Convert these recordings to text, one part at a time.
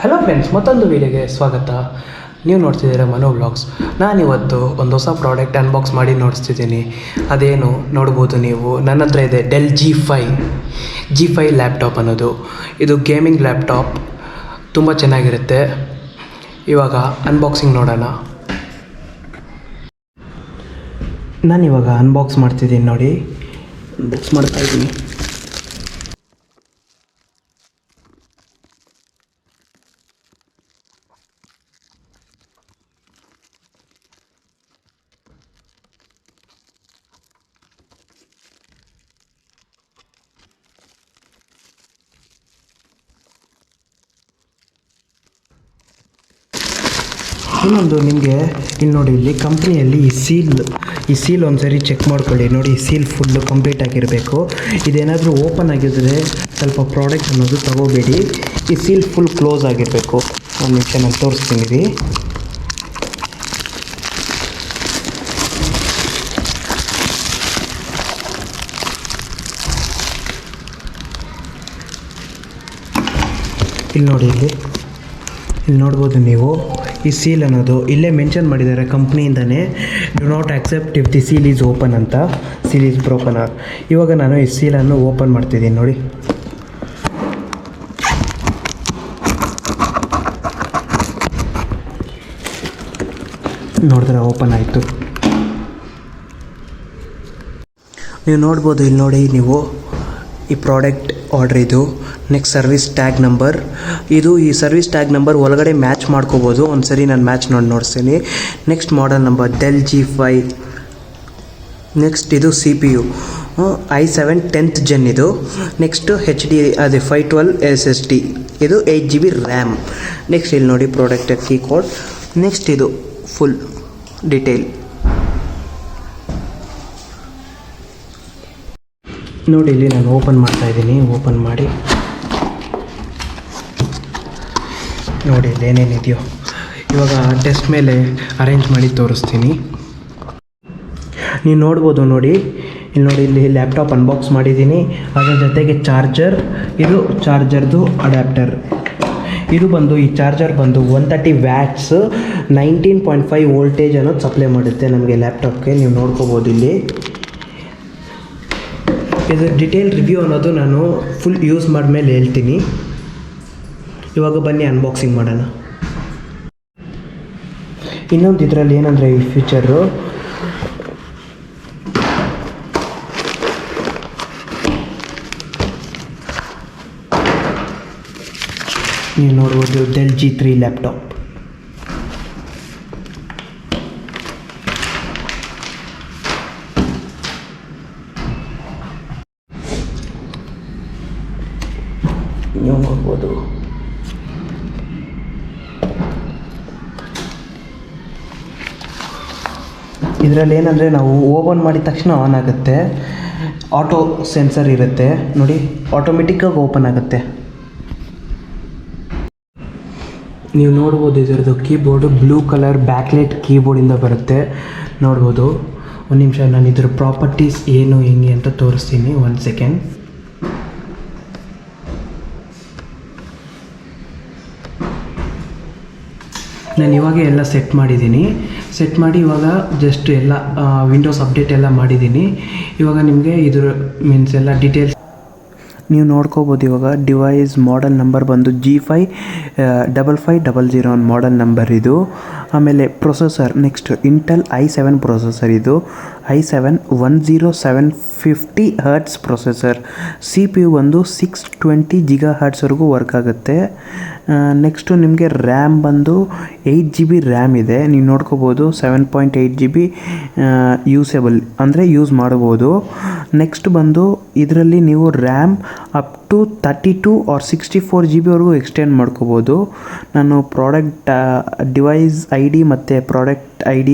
Hello friends, ಮತ್ತೊಂದು ವೀಡಿಯೋಗೆ ಸ್ವಾಗತ. ನೀವು ನೋಡ್ತಿದ್ದೀರಾ ಮನೋ ವ್ಲಾಗ್ಸ್. ನಾನಿವತ್ತು ಒಂದು ಹೊಸ ಪ್ರಾಡಕ್ಟ್ ಅನ್ಬಾಕ್ಸ್ ಮಾಡಿ ನೋಡಿಸ್ತಿದ್ದೀನಿ. ಅದೇನು ನೋಡ್ಬೋದು ನೀವು. ನನ್ನ ಹತ್ರ ಇದೆ ಡೆಲ್ G5 ಲ್ಯಾಪ್ಟಾಪ್ ಅನ್ನೋದು. ಇದು ಗೇಮಿಂಗ್ ಲ್ಯಾಪ್ಟಾಪ್, ತುಂಬ ಚೆನ್ನಾಗಿರುತ್ತೆ. ಇವಾಗ ಅನ್ಬಾಕ್ಸಿಂಗ್ ನೋಡೋಣ. ನಾನಿವಾಗ ಅನ್ಬಾಕ್ಸ್ ಮಾಡ್ತಿದ್ದೀನಿ ನೋಡಿ. ಅನ್ಬಾಕ್ಸ್ ಮಾಡ್ತಾಯಿದ್ದೀನಿ. ಇನ್ನೊಂದು ನಿಮಗೆ ಇಲ್ಲಿ ನೋಡಿ, ಇಲ್ಲಿ ಕಂಪ್ನಿಯಲ್ಲಿ ಈ ಸೀಲ್ ಒಂದು ಸರಿ ಚೆಕ್ ಮಾಡ್ಕೊಳ್ಳಿ. ನೋಡಿ, ಈ ಸೀಲ್ ಫುಲ್ಲು ಕಂಪ್ಲೀಟ್ ಆಗಿರಬೇಕು. ಇದೇನಾದರೂ ಓಪನ್ ಆಗಿದ್ದರೆ ಸ್ವಲ್ಪ ಪ್ರಾಡಕ್ಟ್ ಅನ್ನೋದು ತಗೋಬೇಡಿ. ಈ ಸೀಲ್ ಫುಲ್ ಕ್ಲೋಸ್ ಆಗಿರಬೇಕು. ಒಂದು ನಿಮಿಷ ನಾನು ತೋರಿಸ್ತೀನಿ ರೀ. ಇಲ್ಲಿ ನೋಡಿ, ಇಲ್ಲಿ ನೋಡ್ಬೋದು ನೀವು. ಈ ಸೀಲ್ ಅನ್ನೋದು ಇಲ್ಲೇ ಮೆನ್ಷನ್ ಮಾಡಿದ್ದಾರೆ ಕಂಪ್ನಿಯಿಂದನೇ, do not accept if the seal is open ಅಂತ. Seal is broken. ಇವಾಗ ನಾನು ಈ ಸೀಲನ್ನು ಓಪನ್ ಮಾಡ್ತಿದ್ದೀನಿ ನೋಡಿ. ನೋಡಿದ್ರೆ ಓಪನ್ ಆಯಿತು. ನೀವು ನೋಡ್ಬೋದು, ಇಲ್ಲಿ ನೋಡಿ ನೀವು ಈ ಪ್ರಾಡಕ್ಟ್ ಆರ್ಡ್ರ್ ಇದು. ನೆಕ್ಸ್ಟ್ ಸರ್ವಿಸ್ ಟ್ಯಾಗ್ ನಂಬರ್ ಇದು. ಈ ಸರ್ವಿಸ್ ಟ್ಯಾಗ್ ನಂಬರ್ ಒಳಗಡೆ ಮ್ಯಾಚ್ ಮಾಡ್ಕೋಬೋದು. ಒಂದು ಸರಿ ನಾನು ಮ್ಯಾಚ್ ನೋಡ್ತೀನಿ. Next model number del G5. Next ಇದು CPU i7 10th gen ಇದು. ನೆಕ್ಸ್ಟು HD ಅದೇ 512 SSD. ಇದು 8GB ರ್ಯಾಮ್. ನೆಕ್ಸ್ಟ್ ಇಲ್ಲಿ ನೋಡಿ ಪ್ರಾಡಕ್ಟ್ ಕೀ ಕೋಡ್. ನೆಕ್ಸ್ಟ್ ಇದು ಫುಲ್ ಡಿಟೇಲ್ ನೋಡಿ. ಇಲ್ಲಿ ನಾನು ಓಪನ್ ಮಾಡ್ತಾಯಿದ್ದೀನಿ. ಓಪನ್ ಮಾಡಿ ನೋಡಿ ಇಲ್ಲಿ ಏನೇನಿದೆಯೋ. ಇವಾಗ ಟೆಸ್ಟ್ ಮೇಲೆ ಅರೇಂಜ್ ಮಾಡಿ ತೋರಿಸ್ತೀನಿ. ನೀವು ನೋಡ್ಬೋದು ನೋಡಿ. ಇಲ್ಲಿ ನೋಡಿ, ಇಲ್ಲಿ ಲ್ಯಾಪ್ಟಾಪ್ ಅನ್ಬಾಕ್ಸ್ ಮಾಡಿದ್ದೀನಿ. ಅದರ ಜೊತೆಗೆ ಚಾರ್ಜರ್, ಇದು ಚಾರ್ಜರ್ದು ಅಡ್ಯಾಪ್ಟರ್. ಇದು ಬಂದು ಈ ಚಾರ್ಜರ್ ಬಂದು 130 ವ್ಯಾಟ್ಸ್ 19.5 ವೋಲ್ಟೇಜ್ ಅನ್ನೋದು ಸಪ್ಲೈ ಮಾಡುತ್ತೆ ನಮಗೆ ಲ್ಯಾಪ್ಟಾಪ್ಗೆ. ನೀವು ನೋಡ್ಕೋಬೋದು ಇಲ್ಲಿ. ಇದು ಡಿಟೇಲ್ ರಿವ್ಯೂ ಅನ್ನೋದು ನಾನು ಫುಲ್ ಯೂಸ್ ಮಾಡಿದ್ಮೇಲೆ ಹೇಳ್ತೀನಿ. ಇವಾಗ ಬನ್ನಿ ಅನ್ಬಾಕ್ಸಿಂಗ್ ಮಾಡೋಣ. ಇನ್ನೊಂದು ಇದರಲ್ಲಿ ಏನಂದರೆ ಈ ಫೀಚರು, ನೀವು ನೋಡ್ಬೋದು ಡೆಲ್ G3 ಲ್ಯಾಪ್ಟಾಪ್. ನೀವು ನೋಡ್ಬೋದು. ಇದರಲ್ಲಿ ಏನಂದರೆ ನಾವು ಓಪನ್ ಮಾಡಿದ ತಕ್ಷಣ ಆನ್ ಆಗುತ್ತೆ. ಆಟೋ ಸೆನ್ಸರ್ ಇರುತ್ತೆ ನೋಡಿ, ಆಟೋಮೆಟಿಕ್ಕಾಗಿ ಓಪನ್ ಆಗುತ್ತೆ. ನೀವು ನೋಡ್ಬೋದು ಇದರದ್ದು ಕೀಬೋರ್ಡು ಬ್ಲೂ ಕಲರ್ ಬ್ಯಾಕ್ಲೈಟ್ ಕೀಬೋರ್ಡಿಂದ ಬರುತ್ತೆ. ನೋಡ್ಬೋದು. ಒಂದು ನಿಮಿಷ ನಾನು ಇದ್ರ ಪ್ರಾಪರ್ಟೀಸ್ ಏನು ಹೆಂಗೆ ಅಂತ ತೋರಿಸ್ತೀನಿ. 1 ಸೆಕೆಂಡ್. ನಾನು ಇವಾಗ ಎಲ್ಲ ಸೆಟ್ ಮಾಡಿದ್ದೀನಿ. ಸೆಟ್ ಮಾಡಿ ಇವಾಗ ಜಸ್ಟ್ ಎಲ್ಲ ವಿಂಡೋಸ್ ಅಪ್ಡೇಟ್ ಎಲ್ಲ ಮಾಡಿದ್ದೀನಿ. ಇವಾಗ ನಿಮಗೆ ಇದ್ರ ಮೀನ್ಸ್ ಎಲ್ಲ ಡೀಟೇಲ್ಸ್ ನೀವು ನೋಡ್ಕೋಬೋದು. ಇವಾಗ ಡಿವೈಸ್ ಮಾಡೆಲ್ ನಂಬರ್ ಬಂದು G5 5500 ಮಾಡೆಲ್ ನಂಬರ್ ಇದು. ಆಮೇಲೆ processor next Intel i7 processor ಇದು. i7 10750 hertz processor. CPU ಒಂದು 620 GHz ವರ್ಕ್ ಆಗುತ್ತೆ. ನೆಕ್ಸ್ಟು ನಿಮಗೆ ರ್ಯಾಮ್ ಬಂದು 8GB ರ್ಯಾಮ್ ಇದೆ. ನೀವು ನೋಡ್ಕೋಬೋದು 7.8GB ಯೂಸೇಬಲ್ ಅಂದರೆ ಯೂಸ್ ಮಾಡ್ಬೋದು. ನೆಕ್ಸ್ಟ್ ಬಂದು ಇದರಲ್ಲಿ ನೀವು RAM up to 32 or 64GB extend ಮಾಡ್ಕೋಬೋದು. ನಾನು ಪ್ರಾಡಕ್ಟ್ ಡಿವೈಸ್ ID ಮತ್ತು ಪ್ರಾಡಕ್ಟ್ ID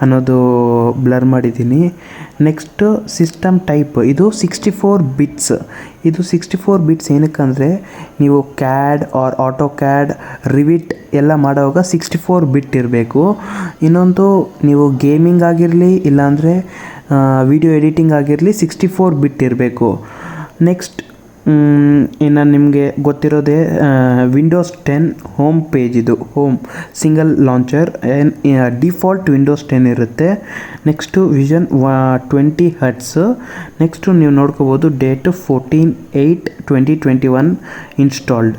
ಅನ್ನೋದು ಬ್ಲರ್ ಮಾಡಿದ್ದೀನಿ. ನೆಕ್ಸ್ಟ್ ಸಿಸ್ಟಮ್ ಟೈಪ್ ಇದು 64 ಬಿಟ್ಸ್. ಇದು 64 ಬಿಟ್ಸ್ ಏನಕ್ಕಂದರೆ ನೀವು CAD or AutoCAD Revit ಎಲ್ಲ ಮಾಡೋವಾಗ 64 ಬಿಟ್ ಇರಬೇಕು. ಇನ್ನೊಂದು ನೀವು ಗೇಮಿಂಗ್ ಆಗಿರಲಿ ಇಲ್ಲಾಂದರೆ ವಿಡಿಯೋ ಎಡಿಟಿಂಗ್ ಆಗಿರಲಿ 64 ಬಿಟ್ ಇರಬೇಕು. ನೆಕ್ಸ್ಟ್ ಇನ್ನು ನಿಮಗೆ ಗೊತ್ತಿರೋದೇ ವಿಂಡೋಸ್ 10 ಹೋಮ್ ಪೇಜ್, ಇದು home single launcher default Windows 10 ಇರುತ್ತೆ. Next vision 20 Hz. ನೆಕ್ಸ್ಟು ನೀವು ನೋಡ್ಕೋಬೋದು ಡೇಟು 14/8/2021 ಇನ್ಸ್ಟಾಲ್ಡ್.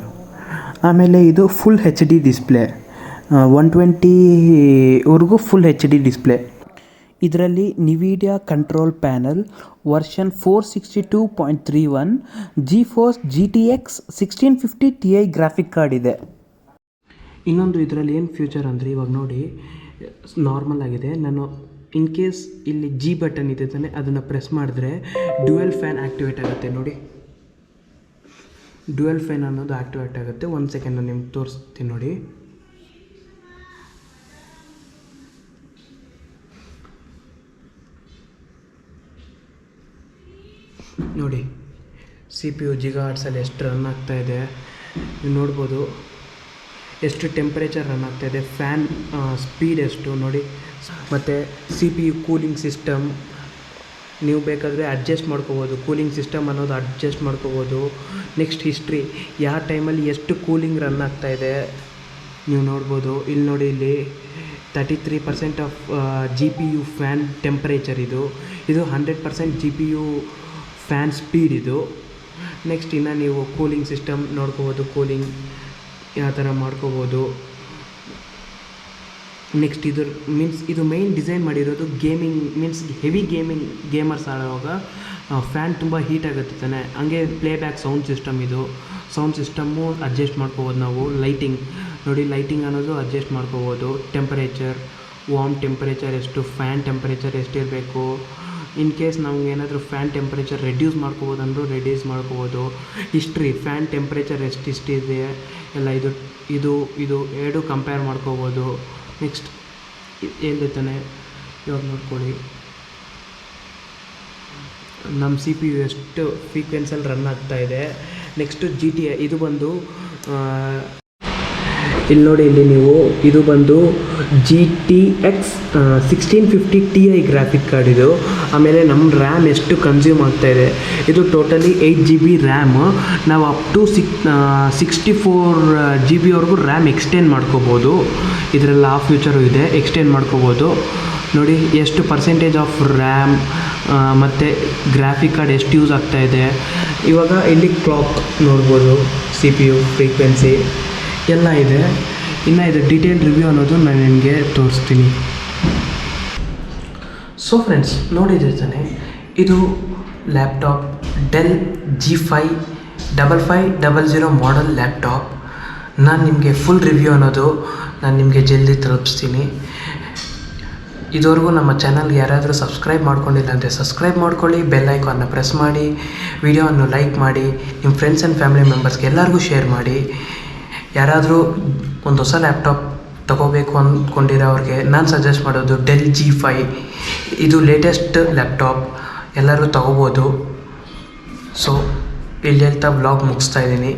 ಆಮೇಲೆ ಇದು ಫುಲ್ HD ಡಿಸ್ಪ್ಲೇ, 120ವರೆಗೂ ಫುಲ್ HD ಡಿಸ್ಪ್ಲೇ. ಇದರಲ್ಲಿ Nvidia control panel version 462.31 GeForce GTX 1650 Ti graphic card ಇದೆ. ಇನ್ನೊಂದು ಇದರಲ್ಲಿ ಏನು ಫ್ಯೂಚರ್ ಅಂದರೆ, ಇವಾಗ ನೋಡಿ ನಾರ್ಮಲ್ ಆಗಿದೆ, ನಾನು ಇನ್ ಕೇಸ್ ಇಲ್ಲಿ G ಬಟನ್ ಇದೆ ತಾನೆ, ಅದನ್ನು ಪ್ರೆಸ್ ಮಾಡಿದ್ರೆ ಡ್ಯುಯಲ್ ಫ್ಯಾನ್ ಆ್ಯಕ್ಟಿವೇಟ್ ಆಗುತ್ತೆ. ನೋಡಿ ಡ್ಯುಯಲ್ ಫ್ಯಾನ್ ಅನ್ನೋದು ಆ್ಯಕ್ಟಿವೇಟ್ ಆಗುತ್ತೆ. 1 ಸೆಕೆಂಡ್ ನಾನು ನಿಮ್ಗೆ ತೋರಿಸ್ತೀನಿ ನೋಡಿ. ನೋಡಿ CPU ಜಿಗಾಹರ್ಟ್ಸಲ್ಲಿ ಎಷ್ಟು ರನ್ ಆಗ್ತಾಯಿದೆ ನೀವು ನೋಡ್ಬೋದು, ಎಷ್ಟು ಟೆಂಪ್ರೇಚರ್ ರನ್ ಆಗ್ತಾಯಿದೆ, ಫ್ಯಾನ್ ಸ್ಪೀಡ್ ಎಷ್ಟು ನೋಡಿ. ಮತ್ತು CPU ಕೂಲಿಂಗ್ ಸಿಸ್ಟಮ್ ನೀವು ಬೇಕಾದರೆ ಅಡ್ಜಸ್ಟ್ ಮಾಡ್ಕೋಬೋದು, ಕೂಲಿಂಗ್ ಸಿಸ್ಟಮ್ ಅನ್ನೋದು ಅಡ್ಜಸ್ಟ್ ಮಾಡ್ಕೋಬೋದು. ನೆಕ್ಸ್ಟ್ ಹಿಸ್ಟ್ರಿ, ಯಾವ ಟೈಮಲ್ಲಿ ಎಷ್ಟು ಕೂಲಿಂಗ್ ರನ್ ಆಗ್ತಾಯಿದೆ ನೀವು ನೋಡ್ಬೋದು. ಇಲ್ಲಿ ನೋಡಿ, ಇಲ್ಲಿ 33% ಆಫ್ GPU ಫ್ಯಾನ್ ಟೆಂಪ್ರೇಚರ್ ಇದು 100% GPU ಫ್ಯಾನ್ ಸ್ಪೀಡ್ ಇದು. ನೆಕ್ಸ್ಟ್ ಇನ್ನು ನೀವು ಕೂಲಿಂಗ್ ಸಿಸ್ಟಮ್ ನೋಡ್ಕೋಬೋದು, ಕೂಲಿಂಗ್ ಯಾವ ಥರ ಮಾಡ್ಕೋಬೋದು. ನೆಕ್ಸ್ಟ್ ಇದು ಮೀನ್ಸ್ ಇದು ಮೈನ್ ಡಿಸೈನ್ ಮಾಡಿರೋದು ಗೇಮಿಂಗ್, ಮೀನ್ಸ್ ಹೆವಿ ಗೇಮರ್ಸ್ ಆಡುವಾಗ ಫ್ಯಾನ್ ತುಂಬ ಹೀಟ್ ಆಗುತ್ತೆ ತಾನೆ, ಹಂಗೆ ಪ್ಲೇಬ್ಯಾಕ್ ಸೌಂಡ್ ಸಿಸ್ಟಮ್ ಇದು. ಸೌಂಡ್ ಸಿಸ್ಟಮ್ಮು ಅಡ್ಜಸ್ಟ್ ಮಾಡ್ಕೋಬೋದು ನಾವು. ಲೈಟಿಂಗ್ ನೋಡಿ, ಲೈಟಿಂಗ್ ಅನ್ನೋದು ಅಡ್ಜಸ್ಟ್ ಮಾಡ್ಕೋಬೋದು. ಟೆಂಪರೇಚರ್, ವಾರ್ಮ್ ಟೆಂಪರೇಚರ್ ಎಷ್ಟು, ಫ್ಯಾನ್ ಟೆಂಪರೇಚರ್ ಎಷ್ಟಿರಬೇಕು. ಇನ್ ಕೇಸ್ ನಮ್ಗೆ ಏನಾದರೂ ಫ್ಯಾನ್ ಟೆಂಪ್ರೇಚರ್ ರೆಡ್ಯೂಸ್ ಮಾಡ್ಕೋಬೋದು ಅಂದರೂ ರೆಡ್ಯೂಸ್ ಮಾಡ್ಕೋಬೋದು. ಹಿಸ್ಟ್ರಿ, ಫ್ಯಾನ್ ಟೆಂಪ್ರೇಚರ್ ಎಷ್ಟಿದೆ ಎಲ್ಲ ಇದು ಇದು ಇದು ಎರಡು ಕಂಪೇರ್ ಮಾಡ್ಕೋಬೋದು. ನೆಕ್ಸ್ಟ್ ಹೇಳ್ತಾನೆ, ಇವಾಗ ನೋಡ್ಕೊಳ್ಳಿ ನಮ್ಮ CPU ಎಷ್ಟು ಫ್ರೀಕ್ವೆನ್ಸಲ್ಲಿ ರನ್ ಆಗ್ತಾಯಿದೆ. ನೆಕ್ಸ್ಟು GTA, ಇದು ಬಂದು ಇಲ್ಲಿ ನೋಡಿ, ಇಲ್ಲಿ ನೀವು ಇದು ಬಂದು GTX 1650 Ti ಗ್ರಾಫಿಕ್ ಕಾರ್ಡ್ ಇದು. ಆಮೇಲೆ ನಮ್ಮ ರ್ಯಾಮ್ ಎಷ್ಟು ಕನ್ಸ್ಯೂಮ್ ಆಗ್ತಾಯಿದೆ, ಇದು ಟೋಟಲಿ 8 GB ರ್ಯಾಮ್. ನಾವು up to 64 GB RAM extend ಮಾಡ್ಕೋಬೋದು. ಇದರಲ್ಲಿ ಆ ಫ್ಯೂಚರು ಇದೆ, ಎಕ್ಸ್ಟೆಂಡ್ ಮಾಡ್ಕೋಬೋದು. ನೋಡಿ ಎಷ್ಟು ಪರ್ಸೆಂಟೇಜ್ ಆಫ್ ರ್ಯಾಮ್ ಮತ್ತು ಗ್ರಾಫಿಕ್ ಕಾರ್ಡ್ ಎಷ್ಟು ಯೂಸ್ ಆಗ್ತಾಯಿದೆ. ಇವಾಗ ಇಲ್ಲಿ ಕ್ಲಾಕ್ ನೋಡ್ಬೋದು, CPU ಫ್ರೀಕ್ವೆನ್ಸಿ ಎಲ್ಲ ಇದೆ. ಇನ್ನು ಇದು ಡೀಟೇಲ್ ರಿವ್ಯೂ ಅನ್ನೋದು ನಾನು ನಿಮಗೆ ತೋರಿಸ್ತೀನಿ. ಸೊ ಫ್ರೆಂಡ್ಸ್, ನೋಡಿದ್ರೆ ತಾನೆ, ಇದು laptop del G5 5500 model laptop. ನಾನು ನಿಮಗೆ ಫುಲ್ ರಿವ್ಯೂ ಅನ್ನೋದು ನಾನು ನಿಮಗೆ ಜಲ್ದಿ ತಲುಪಿಸ್ತೀನಿ. ಇದುವರೆಗೂ ನಮ್ಮ ಚಾನಲ್ಗೆ ಯಾರಾದರೂ ಸಬ್ಸ್ಕ್ರೈಬ್ ಮಾಡ್ಕೊಂಡಿಲ್ಲ ಅಂದರೆ ಸಬ್ಸ್ಕ್ರೈಬ್ ಮಾಡ್ಕೊಳ್ಳಿ, ಬೆಲ್ ಐಕಾನ್ನ ಪ್ರೆಸ್ ಮಾಡಿ, ವಿಡಿಯೋವನ್ನು ಲೈಕ್ ಮಾಡಿ, ನಿಮ್ಮ ಫ್ರೆಂಡ್ಸ್ ಆ್ಯಂಡ್ ಫ್ಯಾಮಿಲಿ ಮೆಂಬರ್ಸ್ಗೆ ಎಲ್ಲರಿಗೂ ಶೇರ್ ಮಾಡಿ. ಯಾರಾದರೂ ಒಂದು ಹೊಸ ಲ್ಯಾಪ್ಟಾಪ್ ತೊಗೋಬೇಕು ಅಂದ್ಕೊಂಡಿರೋರಿಗೆ ನಾನು ಸಜೆಸ್ಟ್ ಮಾಡೋದು ಡೆಲ್ G5. ಇದು ಲೇಟೆಸ್ಟ್ ಲ್ಯಾಪ್ಟಾಪ್, ಎಲ್ಲರೂ ತೊಗೋಬೋದು. ಸೊ ಇಲ್ಲಿ ಹೇಳ್ತಾ ವ್ಲಾಗ್ ಮುಗಿಸ್ತಾ ಇದ್ದೀನಿ.